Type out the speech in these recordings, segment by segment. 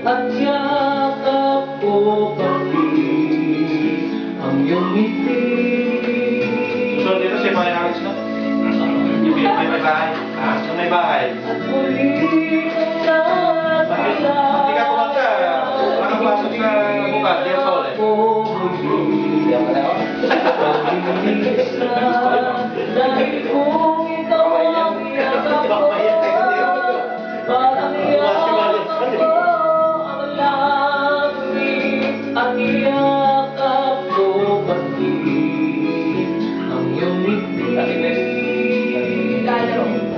at yakap ko pati ang iyong ngiti. So dito si Maya Alex, no? Yung may bahay. Ha? Yung may bahay. At muli kong nakilala Hindi ka kumanta. Wala kang pasok sa bukas. Di ako ulit. Hindi ako na dahil kung ikaw ang yakap ko, parang yakap ko ang langit at yakap ko pati ang iyong ngiti. Ang iyong ngiti.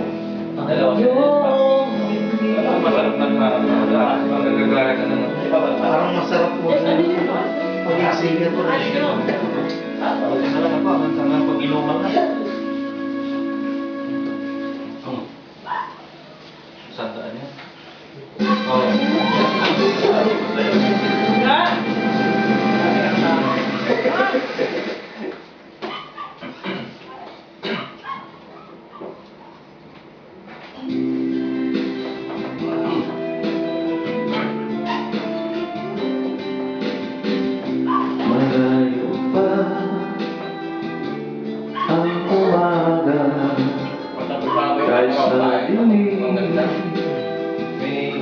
Masarap ng magagagaya ka na. Parang masarap po pag-iisigan po rin siya. Alam ako, ang sarap pag-inuman na. Sandaan niya. Malayo pa ang umaga kahit sa dilim,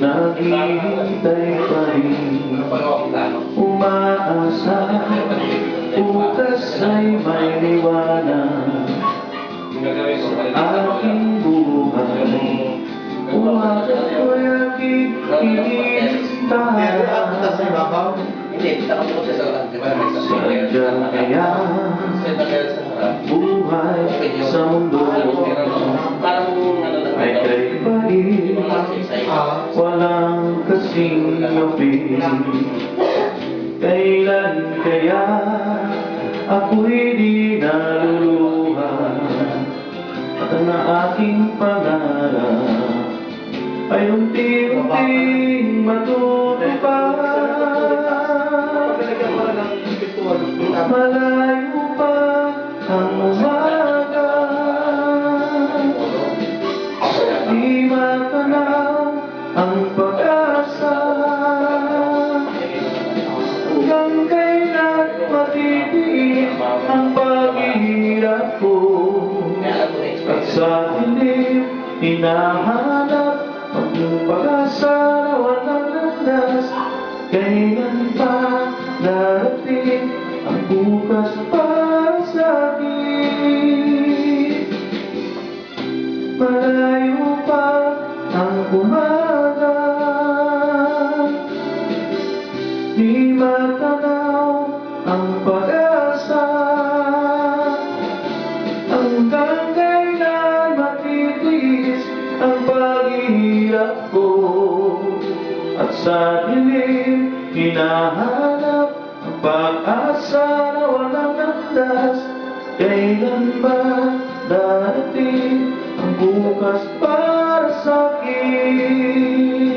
naghihintay pa rin, umaasa, bukas ay may liwanag. Aking buhay, umaga ko'y aking iniintahan. Sadyang kaya buhay sa mundo ay kay pahin, walang kasing mapin. Kailan kaya ako'y di naluluha at ang aking pangarap ay unti-unting matutupad. Malayo pa ang umaga, di matanaw ang pag-asa. Hanggang kailan matitiis ang paghihirap ko, at sa dilim hinahanap ang iyong pag-asa na walang landas. Kailan pa darating ang bukas para sa akin? Malayo pa ang umaga, di matanaw ang pag-asa. Hanggang kailan matitiis ang paghihirap ko, at sa dilim hinahanap ang pag-asa na walang landas. Kailan ba darating ang bukas para sa akin?